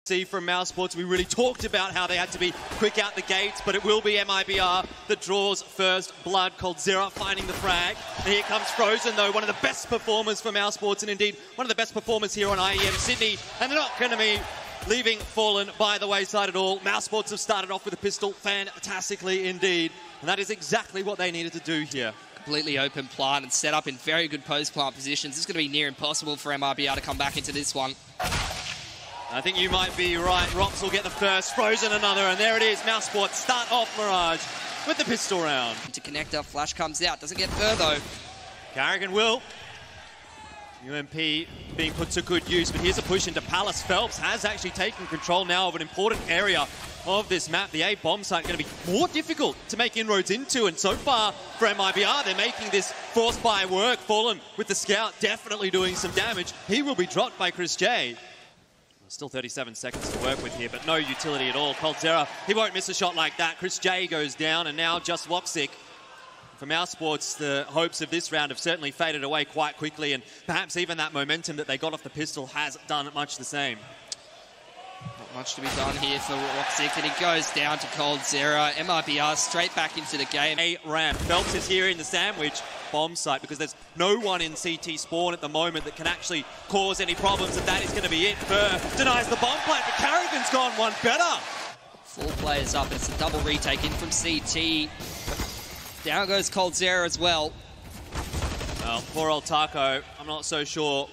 See from mousesports, we really talked about how they had to be quick out the gates, but it will be MIBR that draws first blood. COLDZERA finding the frag. And here comes Frozen, though, one of the best performers for mousesports, and indeed one of the best performers here on IEM Sydney. And they're not going to be leaving Fallen by the wayside at all. Mousesports have started off with a pistol fantastically indeed, and that is exactly what they needed to do here. Completely open plant and set up in very good post-plant positions. It's going to be near impossible for MIBR to come back into this one. I think you might be right. Rops will get the first, Frozen another, and there it is. mousesports start off Mirage with the pistol round. To connector, flash comes out, doesn't get third though. Carrigan will. UMP being put to good use, but here's a push into Palace. Phelps has actually taken control now of an important area of this map. The A bomb site going to be more difficult to make inroads into, and so far for MIBR, they're making this force buy work. Fallen with the scout definitely doing some damage. He will be dropped by Chris J. Still 37 seconds to work with here, but no utility at all. COLDZERA, he won't miss a shot like that. Chris J goes down, and now just Woxic. For mousesports, the hopes of this round have certainly faded away quite quickly, and perhaps even that momentum that they got off the pistol has done much the same. Not much to be done here for Woxic, and he goes down to COLDZERA. MIBR straight back into the game. A ramp. Phelps is here in the sandwich bomb site because there's no one in CT spawn at the moment that can actually cause any problems, and that is going to be it. Burr denies the bomb plant, but Carrigan's gone one better. 4 players up, it's a double retake in from CT. Down goes COLDZERA as well. Well, poor old Taco, I'm not so sure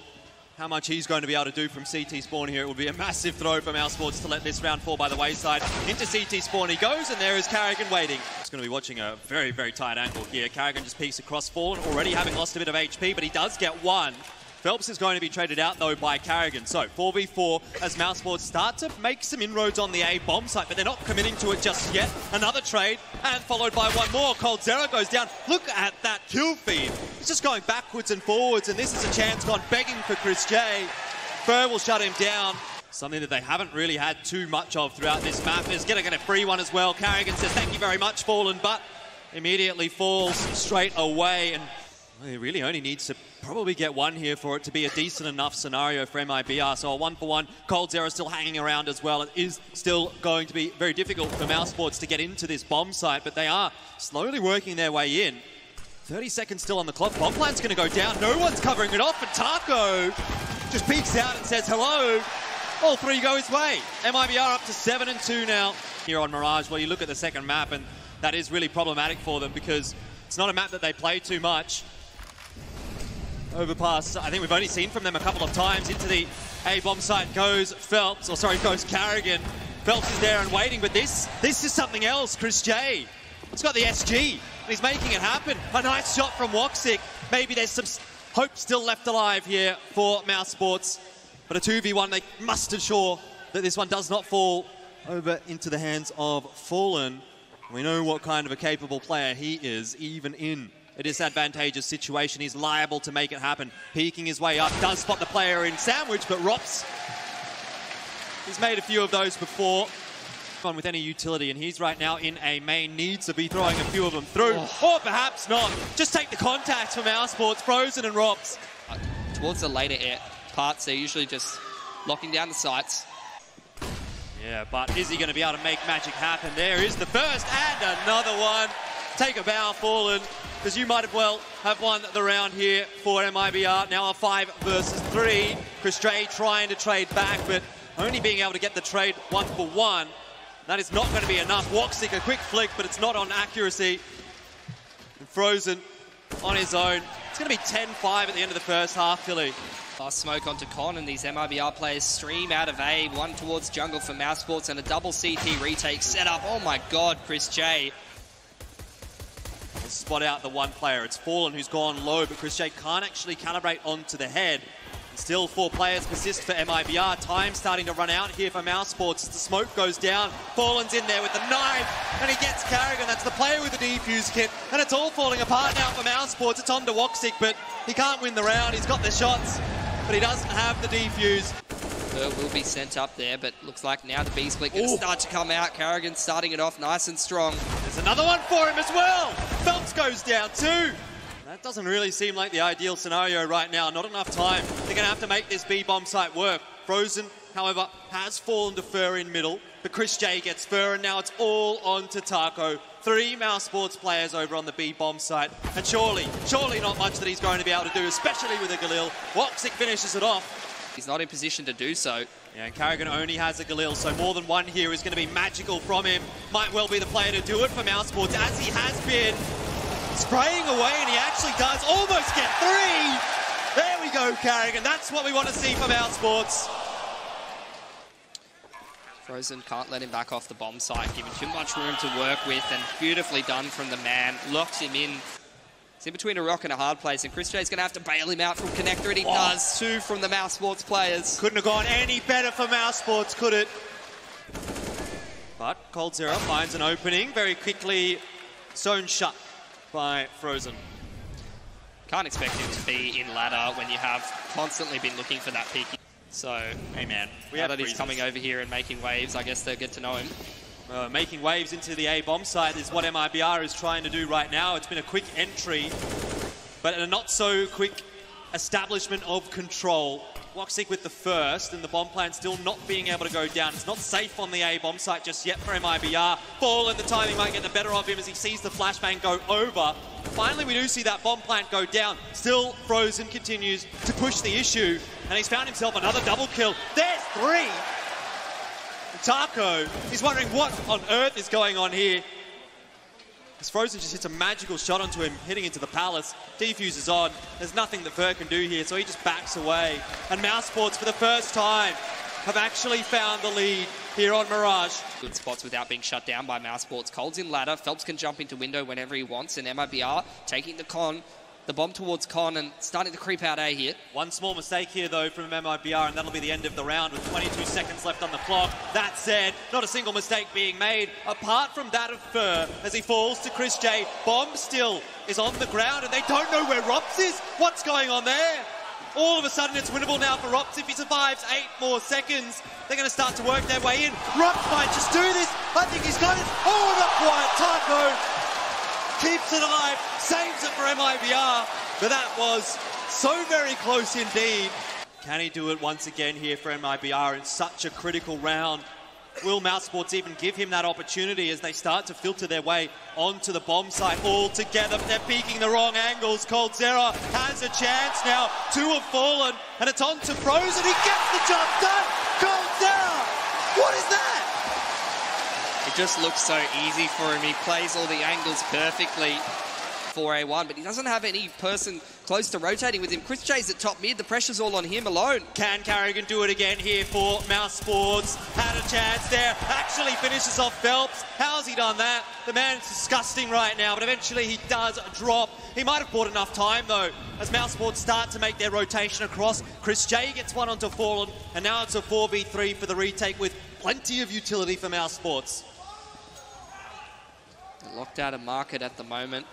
how much he's going to be able to do from CT spawn here. It would be a massive throw for mousesports to let this round fall by the wayside. Into CT spawn he goes, and there is Carrigan waiting. He's going to be watching a very, very tight angle here. Carrigan just peeks across Fallen, already having lost a bit of HP, but he does get one. Phelps is going to be traded out, though, by Carrigan. So, 4v4 as mousesports start to make some inroads on the A bomb site, but they're not committing to it just yet. Another trade, and followed by one more. COLDZERA goes down. Look at that kill feed. He's just going backwards and forwards, and this is a chance gone begging for Chris J. Burr will shut him down. Something that they haven't really had too much of throughout this map. Is going to get a free one as well. Carrigan says, thank you very much, Fallen, but immediately falls straight away, and well, he really only needs to probably get one here for it to be a decent enough scenario for MIBR. So a 1-for-1. COLDZERA still hanging around as well. It is still going to be very difficult for mousesports to get into this bomb site, but they are slowly working their way in. 30 seconds still on the clock. Bomb plant's going to go down. No one's covering it off, and Taco just peeks out and says hello. All three go his way. MIBR up to 7-2 now here on Mirage. Well, you look at the second map, and that is really problematic for them because it's not a map that they play too much. Overpass, I think we've only seen from them a couple of times. Into the A-bomb site goes Phelps, goes Carrigan. Phelps is there and waiting, but this is something else. Chris J, he's got the SG, and he's making it happen. A nice shot from Woxic. Maybe there's some hope still left alive here for mousesports, but a 2v1, they must ensure that this one does not fall over into the hands of Fallen. We know what kind of a capable player he is, even in a disadvantageous situation. He's liable to make it happen. Peeking his way up, does spot the player in sandwich, but Rops, he's made a few of those before. On with any utility, and he's right now in a main, needs to be throwing a few of them through, or perhaps not. Just take the contacts from mousesports, Frozen and Rops. Towards the later parts, they're usually just locking down the sites. Yeah, but is he going to be able to make magic happen? There is the first, and another one. Take a bow, Fallen, because you might as well have won the round here for MIBR. Now a 5 versus 3. Chris J trying to trade back, but only being able to get the trade 1-for-1. That is not going to be enough. Woxic, a quick flick, but it's not on accuracy. And Frozen on his own. It's going to be 10-5 at the end of the first half, Philly. Last smoke onto Con, and these MIBR players stream out of A. One towards jungle for mousesports, and a double CT retake set up. Oh my god, Chris J. Spot out the one player. It's Fallen who's gone low, but Chris J can't actually calibrate onto the head. Still 4 players persist for MIBR. Time starting to run out here for mousesports as the smoke goes down. Fallen's in there with the knife, and he gets Carrigan. That's the player with the defuse kit, and it's all falling apart now for mousesports. It's on to Woxic, but he can't win the round. He's got the shots, but he doesn't have the defuse. Will be sent up there, but looks like now the B-split going to start to come out. Carrigan starting it off nice and strong. There's another one for him as well. Phelps goes down too. That doesn't really seem like the ideal scenario right now. Not enough time. They're going to have to make this B-bomb site work. Frozen however, has fallen to Fur in middle. But Chris J gets Fur, and now it's all on to Taco. 3 mousesports players over on the B bomb site. And surely not much that he's going to be able to do, especially with a Galil. Woxic finishes it off. He's not in position to do so. Yeah, and Carrigan only has a Galil, so more than one here is going to be magical from him. Might well be the player to do it for mousesports, as he has been spraying away, and he actually does almost get 3. There we go, Carrigan. That's what we want to see from mousesports. Frozen can't let him back off the bomb site, giving too much room to work with, and beautifully done from the man. Locks him in. It's in between a rock and a hard place, and Chris J's going to have to bail him out from connector, and he does. 2 from the mousesports players. Couldn't have gone any better for mousesports, could it? But COLDZERA finds an opening very quickly, sewn shut by Frozen. Can't expect him to be in ladder when you have constantly been looking for that peak. So, hey man, now that he's coming over here and making waves, I guess they'll get to know him. Making waves into the A bomb site is what MIBR is trying to do right now. It's been a quick entry, but a not so quick establishment of control. Woxic with the first, and the bomb plan still not being able to go down. It's not safe on the A bomb site just yet for MIBR. Fall, and the timing might get the better of him as he sees the flashbang go over. Finally, we do see that bomb plant go down. Still, Frozen continues to push the issue, and he's found himself another double kill. There's 3! And Taco is wondering what on earth is going on here. As Frozen just hits a magical shot onto him, hitting into the palace. Defuse is on. There's nothing that Fur can do here, so he just backs away. And mousesports, for the first time, have actually found the lead here on Mirage. Good spots without being shut down by mousesports. Cold's in ladder. Phelps can jump into window whenever he wants, and MIBR taking the bomb towards Con and starting to creep out A here. One small mistake here, though, from MIBR, and that'll be the end of the round with 22 seconds left on the clock. That said, not a single mistake being made, apart from that of Fur, as he falls to Chris J. Bomb still is on the ground, and they don't know where Rops is. What's going on there? All of a sudden, it's winnable now for Rops. If he survives 8 more seconds, they're going to start to work their way in. Rops might just do this. I think he's got it. Oh, not quite. Taco keeps it alive, saves it for MIBR, but that was so very close indeed. Can he do it once again here for MIBR in such a critical round? Will mousesports even give him that opportunity as they start to filter their way onto the bomb site all together? They're peeking the wrong angles. COLDZERA has a chance now. 2 have fallen, and it's on to Frozen. He gets the job done. COLDZERA! What is that? It just looks so easy for him. He plays all the angles perfectly for A1, but he doesn't have any person close to rotating with him. Chris J's at top mid. The pressure's all on him alone. Can Carrigan do it again here for mousesports? Had a chance there. Actually finishes off Phelps. How's he done that? The man's disgusting right now, but eventually he does drop. He might have bought enough time, though, as mousesports start to make their rotation across. Chris J gets one onto Fallen, and now it's a 4v3 for the retake with plenty of utility for mousesports. Locked out of market at the moment.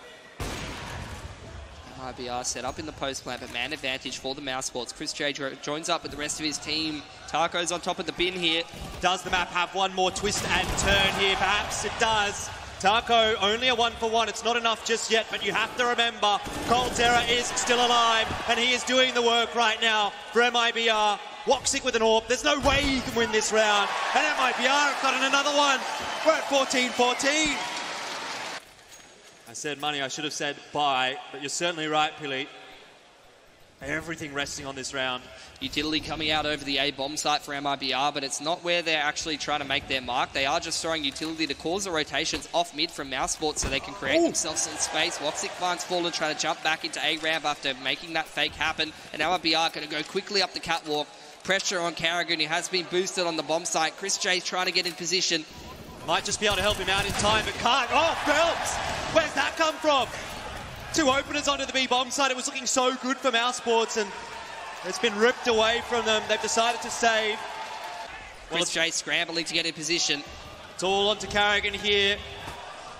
MIBR set up in the post plant, but man advantage for the mousesports. Chris J joins up with the rest of his team. Taco's on top of the bin here. Does the map have one more twist and turn here? Perhaps it does. Taco, only a 1-for-1. It's not enough just yet, but you have to remember, COLDZERA is still alive, and he is doing the work right now for MIBR. Woxic with an AWP. There's no way he can win this round. And MIBR have gotten another one. We're at 14-14. I said money, I should have said buy, but you're certainly right, Pili. Everything resting on this round. Utility coming out over the A bomb site for MIBR, but it's not where they're actually trying to make their mark. They are just throwing utility to cause the rotations off mid from mousesports so they can create themselves some space. Woxic finds Fallen trying to jump back into A ramp after making that fake happen, and MIBR going to go quickly up the catwalk. Pressure on Carrigan, who has been boosted on the bomb site. Chris J's trying to get in position. Might just be able to help him out in time, but can't. Oh, Phelps! Where's that come from? 2 openers onto the B bomb site. It was looking so good for mousesports, and it's been ripped away from them. They've decided to save. Chris J scrambling to get in position. It's all onto Carrigan here.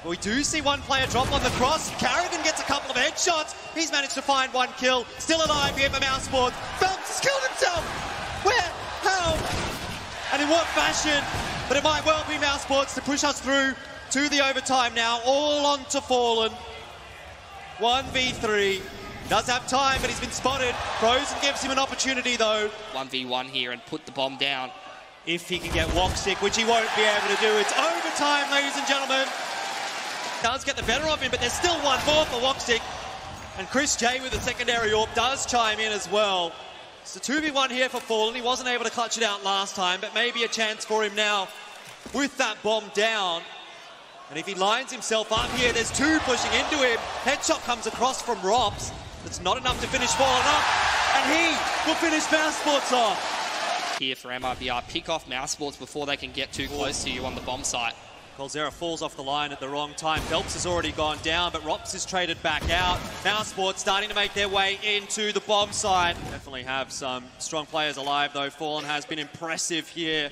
We do see one player drop on the cross. Carrigan gets a couple of headshots. He's managed to find 1 kill. Still alive here for mousesports. Phelps has killed himself. Where? How? And in what fashion? But it might well be mousesports to push us through to the overtime now. All on to Fallen. 1v3. He does have time, but he's been spotted. Frozen gives him an opportunity, though. 1v1 here and put the bomb down. if he can get Woxic, which he won't be able to do. It's overtime, ladies and gentlemen. Does get the better of him, but there's still one more for Woxic. And Chris J with the secondary AWP does chime in as well. It's a 2v1 here for Fallen. He wasn't able to clutch it out last time, but maybe a chance for him now with that bomb down. And if he lines himself up here, there's two pushing into him. Headshot comes across from Rops. It's not enough to finish Fallen up. And he will finish mousesports off. Here for MIBR, pick off mousesports before they can get too close to you on the bomb site. COLDZERA falls off the line at the wrong time. Phelps has already gone down, but Rops is traded back out. mousesports starting to make their way into the bomb site. Definitely have some strong players alive, though. Fallen has been impressive here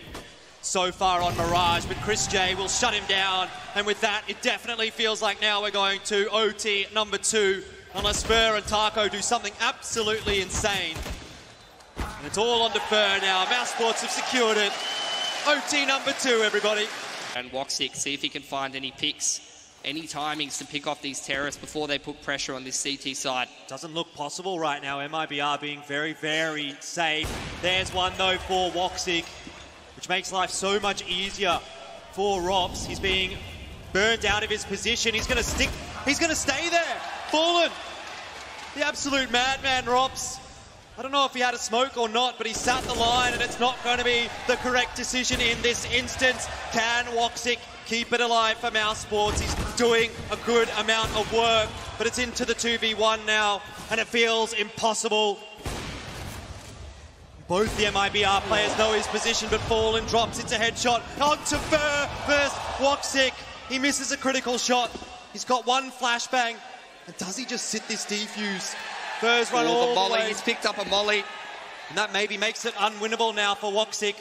so far on Mirage, but Chris J will shut him down. And with that, it definitely feels like now we're going to OT number 2, unless Fur and Taco do something absolutely insane. And it's all on to Fur now. mousesports have secured it. OT number 2, everybody. And Woxic, see if he can find any picks, any timings to pick off these terrorists before they put pressure on this CT side. Doesn't look possible right now. MIBR being very, very safe. There's one, though, for Woxic, which makes life so much easier for Rops. He's being burned out of his position. He's going to stick. He's going to stay there. Fallen. The absolute madman, Rops. I don't know if he had a smoke or not, but he sat the line, and it's not going to be the correct decision in this instance. Can Woxic keep it alive for mousesports? He's doing a good amount of work, but it's into the 2v1 now, and it feels impossible. Both the MIBR players know his position, but Fallen drops. It's a headshot onto Fur versus Woxic. He misses a critical shot. He's got one flashbang. And does he just sit this defuse? Fur's run all the way. He's picked up a molly. And that maybe makes it unwinnable now for Woxic.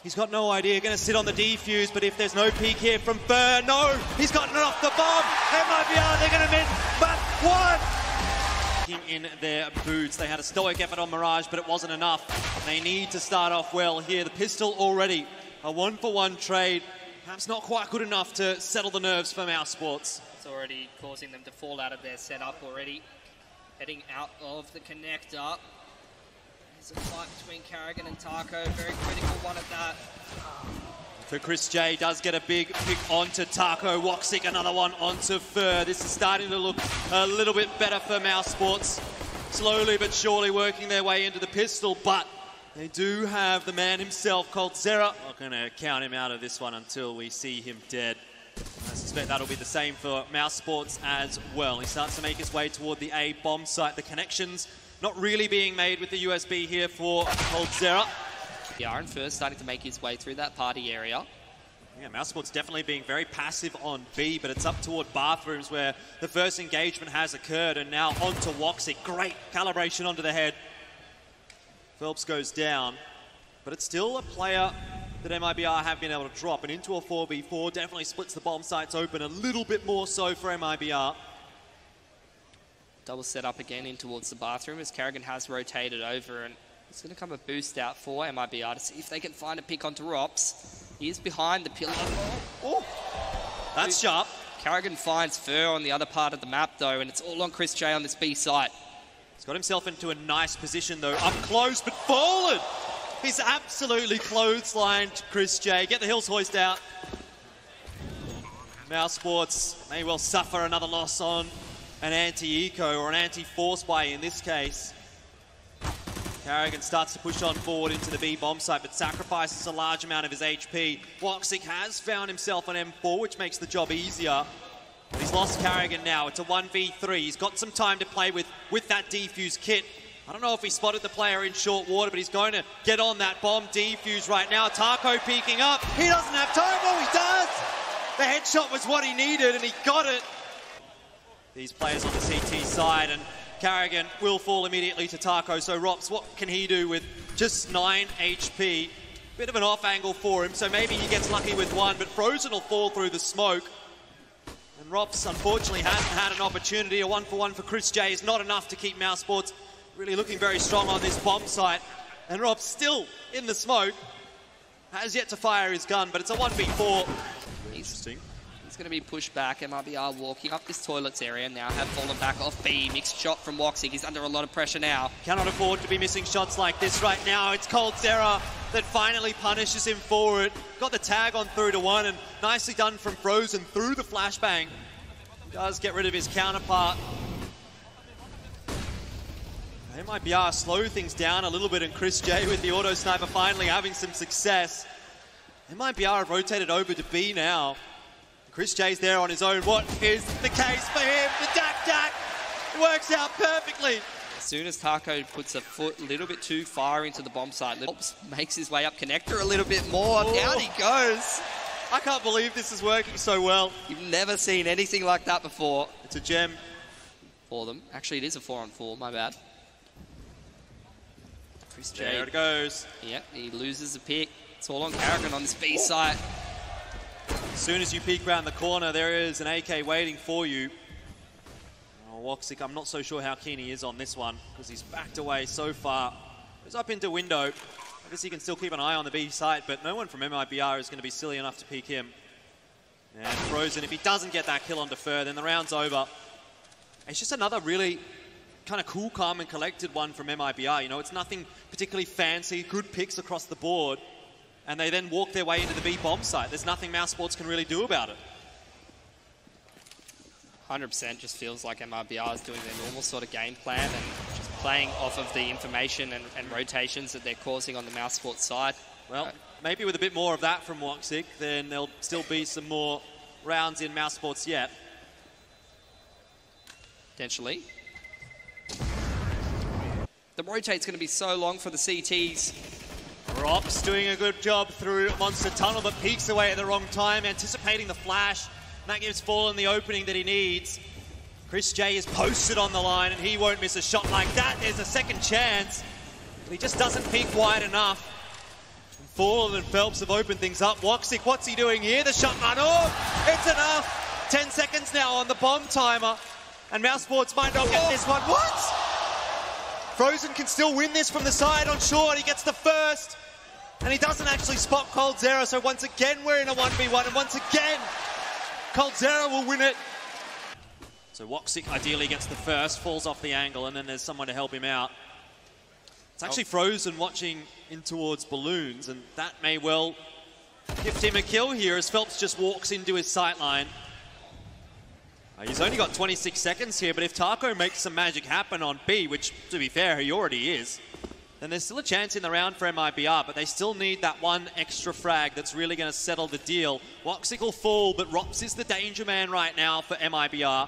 He's got no idea. Going to sit on the defuse, but if there's no peek here from Fur, no! He's gotten it off the bomb! MIBR, they're going to miss but one! In their boots. They had a stoic effort on Mirage, but it wasn't enough. They need to start off well here. The pistol already a 1-for-1 trade. Perhaps not quite good enough to settle the nerves for mousesports. It's already causing them to fall out of their setup already. Heading out of the connector. There's a fight between Carrigan and Taco. Very critical one at that. For Chris J, does get a big pick onto Taco. Woxic, another one onto Fur. This is starting to look a little bit better for mousesports. Slowly but surely working their way into the pistol, but they do have the man himself, COLDZERA. Not going to count him out of this one until we see him dead. I suspect that'll be the same for mousesports as well. He starts to make his way toward the A bomb site. The connections not really being made with the USB here for COLDZERA. Yeah, and Fur starting to make his way through that party area. Yeah, mousesports definitely being very passive on B, but it's up toward bathrooms where the first engagement has occurred, and now onto Woxic. Great calibration onto the head. Phelps goes down, but it's still a player that MIBR have been able to drop, and into a 4v4 definitely splits the bomb sites open a little bit more so for MIBR. Double set up again in towards the bathroom as Carrigan has rotated over, and it's going to come a boost out for MIBR to see if they can find a pick onto Rops. He is behind the pillar. Oh, that's sharp. Carrigan finds Fur on the other part of the map though, and it's all on Chris J on this B site. He's got himself into a nice position though, up close, but Fallen! He's absolutely clotheslined Chris J. Get the Hills hoist out. mousesports may well suffer another loss on an anti-eco or an anti-force buy in this case. Carrigan starts to push on forward into the B bomb site, but sacrifices a large amount of his HP. Woxic has found himself an M4, which makes the job easier. But he's lost Carrigan now. It's a 1v3. He's got some time to play with that defuse kit. I don't know if he spotted the player in short water, but he's going to get on that bomb defuse right now. Taco peeking up. He doesn't have time. Oh, he does! The headshot was what he needed, and he got it. These players on the CT side, and Carrigan will fall immediately to Taco. So Rops, what can he do with just 9 HP? Bit of an off angle for him, so maybe he gets lucky with one, but Frozen will fall through the smoke. And Rops, unfortunately, hasn't had an opportunity. A 1-for-1 for Chris J is not enough to keep mousesports really looking very strong on this bomb site. And Rops still in the smoke. Has yet to fire his gun, but it's a 1v4. Interesting. He's going to be pushed back. MIBR walking up this toilets area now, have fallen back off B. Mixed shot from Woxic. He's under a lot of pressure now. Cannot afford to be missing shots like this right now. It's COLDZERA that finally punishes him for it. Got the tag on through to one, and nicely done from Frozen through the flashbang. Does get rid of his counterpart. MIBR slow things down a little bit, and Chris J with the auto sniper finally having some success. MIBR have rotated over to B now. Chris J's there on his own. What is the case for him? The dak-dak! It works out perfectly. As soon as Taco puts a foot a little bit too far into the bomb site, makes his way up connector a little bit more. Oh. Down he goes. I can't believe this is working so well. You've never seen anything like that before. It's a gem. For them. Actually, it is a 4-on-4, my bad. Chris J. There it goes. Yep, he loses a pick. It's all on Carrigan on this B site. As soon as you peek around the corner, there is an AK waiting for you. Oh, Woxic, I'm not so sure how keen he is on this one, because he's backed away so far. Goes up into window. I guess he can still keep an eye on the B site, but no one from MIBR is going to be silly enough to peek him. And Frozen, if he doesn't get that kill on Defer, then the round's over. It's just another really kind of cool, calm, and collected one from MIBR. You know, it's nothing particularly fancy, good picks across the board, and they then walk their way into the B bomb site. There's nothing mousesports can really do about it. 100% just feels like MIBR is doing their normal sort of game plan and just playing off of the information and rotations that they're causing on the mousesports side. Well, maybe with a bit more of that from Woxic, then there'll still be some more rounds in mousesports yet. Potentially. The rotate's going to be so long for the CTs. Rops doing a good job through Monster Tunnel, but peeks away at the wrong time, anticipating the flash. And that gives Fallen the opening that he needs. Chris J is posted on the line, and he won't miss a shot like that. There's a second chance, but he just doesn't peek wide enough. And Fallen and Phelps have opened things up. Woxic, what's he doing here? The shotgun, oh, it's enough. 10 seconds now on the bomb timer, and mousesports might not get this one. What? Frozen can still win this from the side on short. He gets the first, and he doesn't actually spot COLDZERA. So once again, we're in a 1v1, and once again, COLDZERA will win it. So Woxic ideally gets the first, falls off the angle, and then there's someone to help him out. It's actually Frozen watching in towards balloons, and that may well gift him a kill here as Phelps just walks into his sight line. He's only got 26 seconds here, but if Taco makes some magic happen on B, which, to be fair, he already is, then there's still a chance in the round for MIBR, but they still need that one extra frag that's really going to settle the deal. Woxic will fall, but Rops is the danger man right now for MIBR.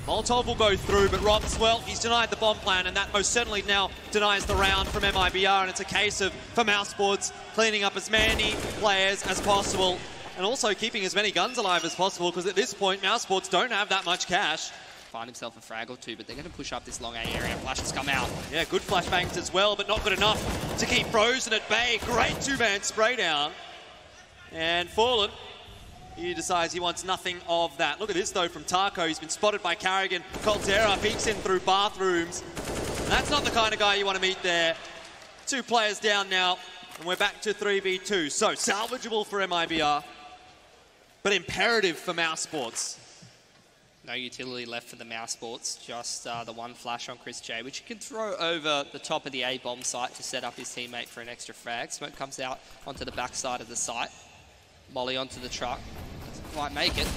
Molotov will go through, but Rops, well, he's denied the bomb plan, and that most certainly now denies the round from MIBR, and it's a case of, for mousesports, cleaning up as many players as possible, and also keeping as many guns alive as possible, because at this point, mousesports don't have that much cash. Find himself a frag or two, but they're going to push up this long A area. Flashes come out. Yeah, good flashbangs as well, but not good enough to keep Frozen at bay. Great two-man spray down. And Fallen, he decides he wants nothing of that. Look at this, though, from Taco. He's been spotted by Carrigan. COLDZERA peeks in through bathrooms. And that's not the kind of guy you want to meet there. 2 players down now, and we're back to 3v2. So, salvageable for MIBR, but imperative for mousesports. No utility left for the mousesports, just the one flash on Chris J, which he can throw over the top of the A bomb site to set up his teammate for an extra frag. Smoke comes out onto the back side of the site. Molly onto the truck. Doesn't quite make it.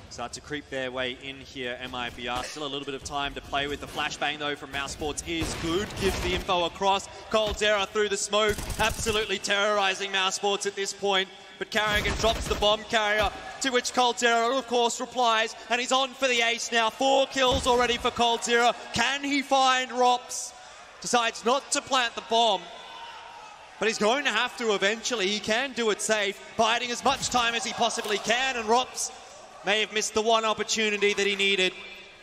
Start to creep their way in here, MIBR. Still a little bit of time to play with. The flashbang, though, from mousesports is good. Gives the info across. COLDZERA through the smoke. Absolutely terrorizing mousesports at this point. But Carrigan drops the bomb carrier, to which COLDZERA, of course, replies. And he's on for the ace now. 4 kills already for COLDZERA. Can he find Rops? Decides not to plant the bomb, but he's going to have to eventually. He can do it safe, biding as much time as he possibly can, and Rops may have missed the one opportunity that he needed,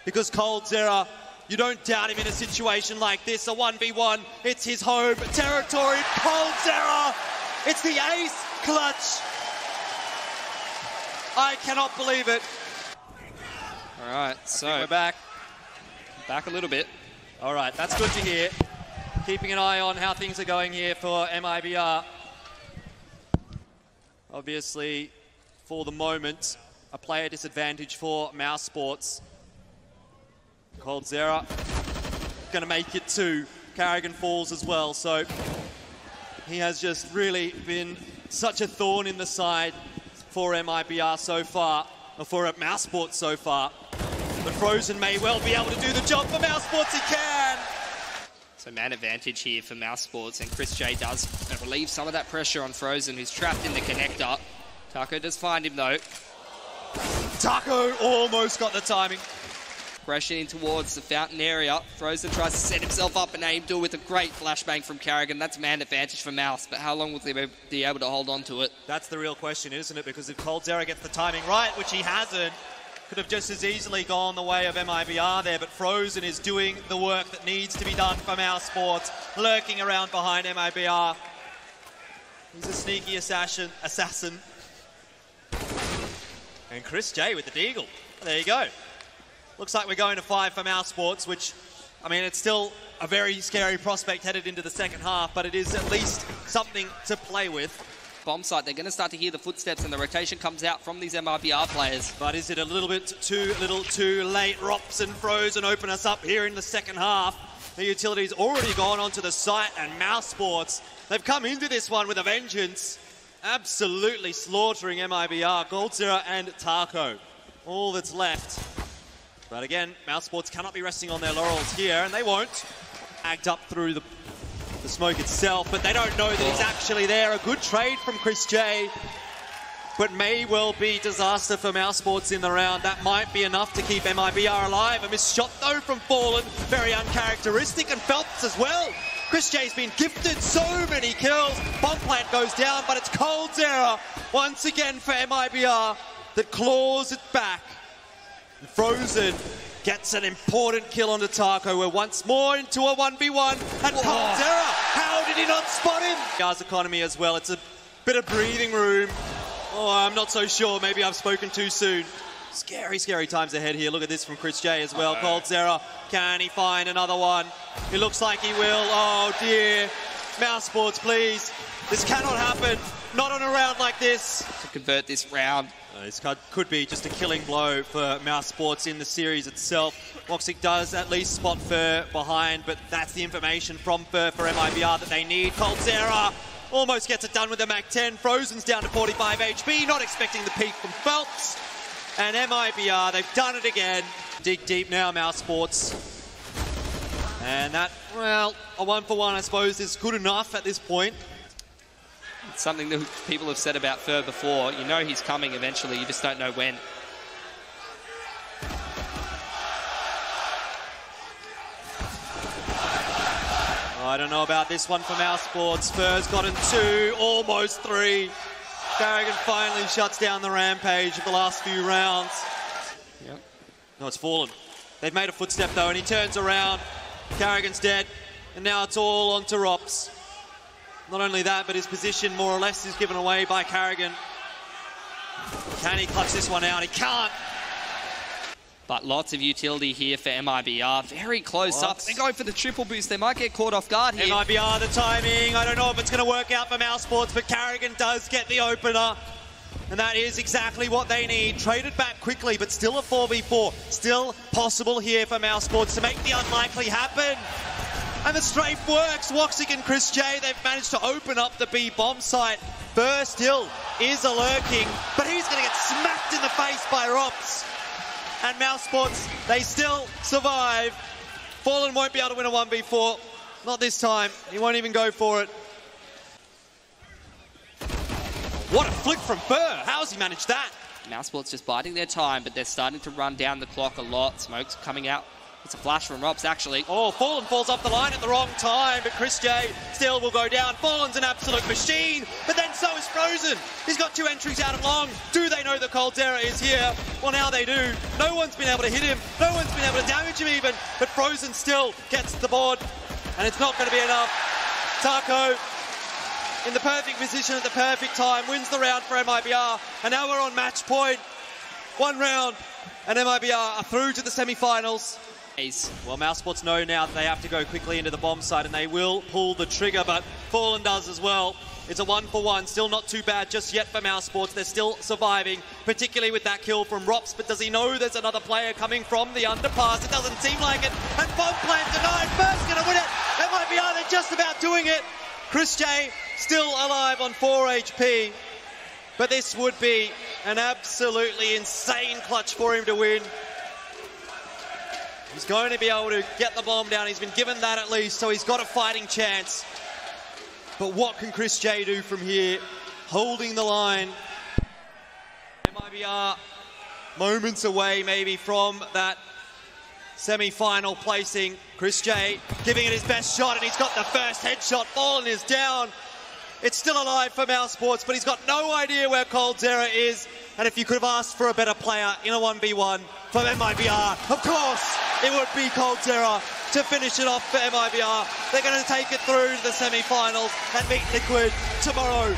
because COLDZERA, you don't doubt him in a situation like this, a 1v1, it's his home territory. COLDZERA, it's the ace clutch. I cannot believe it. All right, so we're back. Back a little bit. All right, that's good to hear. Keeping an eye on how things are going here for MIBR. Obviously, for the moment, a player disadvantage for mousesports. COLDZERA going to make it 2. Carrigan falls as well, so He has just really been such a thorn in the side for MIBR so far, or for mousesports so far. But Frozen may well be able to do the job for mousesports. He can! So man advantage here for mousesports, and Chris J does relieve some of that pressure on Frozen, who's trapped in the connector. Taco does find him though. Taco almost got the timing. Pressure in towards the fountain area. Frozen tries to set himself up and aim duel with a great flashbang from Carrigan. That's man advantage for Mouse, but how long will they be able to hold on to it? That's the real question, isn't it? Because if COLDZERA gets the timing right, which he hasn't, could have just as easily gone the way of MIBR there, but Frozen is doing the work that needs to be done for mousesports, lurking around behind MIBR. He's a sneaky assassin. And Chris J with the deagle. There you go. Looks like we're going to 5 for mousesports, which, I mean, it's still a very scary prospect headed into the second half, but it is at least something to play with. Bomb site, they're going to start to hear the footsteps and the rotation comes out from these MIBR players. But is it a little too late? Rops and Frozen open us up here in the second half. The utility's already gone onto the site, and mousesports, they've come into this one with a vengeance. Absolutely slaughtering MIBR, COLDZERA and Taco. All that's left. But again, mousesports cannot be resting on their laurels here, and they won't. Agged up through the smoke itself, but they don't know that he's actually there. A good trade from Chris J, but may well be disaster for mousesports in the round. That might be enough to keep MIBR alive. A missed shot though from Fallen, very uncharacteristic, and Phelps as well. Chris J's been gifted so many kills. Bomb plant goes down, but it's COLDZERA once again for MIBR that claws it back. Frozen gets an important kill onto Taco. We're once more into a 1v1. And COLDZERA, how did he not spot him? Guy's economy as well. It's a bit of breathing room. Oh, I'm not so sure. Maybe I've spoken too soon. Scary, scary times ahead here. Look at this from Chris J as well. COLDZERA, can he find another one? It looks like he will. Oh dear. Mousesports, please. This cannot happen. Not on a round like this. To convert this round. This could be just a killing blow for mousesports in the series itself. Woxic does at least spot Fur behind, but that's the information from Fur for MIBR that they need. COLDZERA almost gets it done with the Mac-10. Frozen's down to 45 HP, not expecting the peak from Phelps. And MIBR, they've done it again. Dig deep now, mousesports. And that, well, a 1-for-1, I suppose, is good enough at this point. It's something that people have said about Fur before. You know he's coming eventually, you just don't know when. I don't know about this one for mousesports. Fur's gotten 2, almost 3. Carrigan finally shuts down the rampage of the last few rounds. Yep. No, it's Fallen. They've made a footstep though, and he turns around. Carrigan's dead, and now it's all on to Rops. Not only that, but his position more or less is given away by Carrigan. Can he clutch this one out? He can't. But lots of utility here for MIBR. Very close up. They're going for the triple boost. They might get caught off guard here. MIBR, the timing. I don't know if it's going to work out for mousesports, but Carrigan does get the opener. And that is exactly what they need. Traded back quickly, but still a 4v4. Still possible here for mousesports to make the unlikely happen. And the strafe works. Woxic and Chris J, they've managed to open up the B bomb site. Burr still is a lurking, but he's going to get smacked in the face by Rops. And mousesports, they still survive. Fallen won't be able to win a 1v4. Not this time. He won't even go for it. What a flick from Burr. How has he managed that? Mousesports just biding their time, but they're starting to run down the clock a lot. Smoke's coming out. It's a flash from Rops, actually. Oh, Fallen falls off the line at the wrong time, but Chris J still will go down. Fallen's an absolute machine, but then so is Frozen. He's got 2 entries out of long. Do they know that COLDZERA is here? Well, now they do. No one's been able to hit him. No one's been able to damage him even, but Frozen still gets the board, and it's not going to be enough. Taco, in the perfect position at the perfect time, wins the round for MIBR, and now we're on match point. 1 round, and MIBR are through to the semi-finals. Well, mousesports know now that they have to go quickly into the bomb site, and they will pull the trigger, but Fallen does as well. It's a 1-for-1, still not too bad just yet for mousesports. They're still surviving, particularly with that kill from Rops, but does he know there's another player coming from the underpass? It doesn't seem like it, and bomb plant denied. First gonna win it. MIBR, they're just about doing it. Chris J Still alive on 4 HP, but this would be an absolutely insane clutch for him to win. He's going to be able to get the bomb down. He's been given that at least, so he's got a fighting chance. But what can Chris J do from here? Holding the line. MIBR moments away maybe from that semi-final placing. Chris J giving it his best shot, and he's got the first headshot. Fallen is down. It's still alive for mousesports, but he's got no idea where COLDZERA is. And if you could have asked for a better player in a 1v1 for MIBR, of course it would be COLDZERA to finish it off for MIBR. They're going to take it through to the semi-finals and meet Liquid tomorrow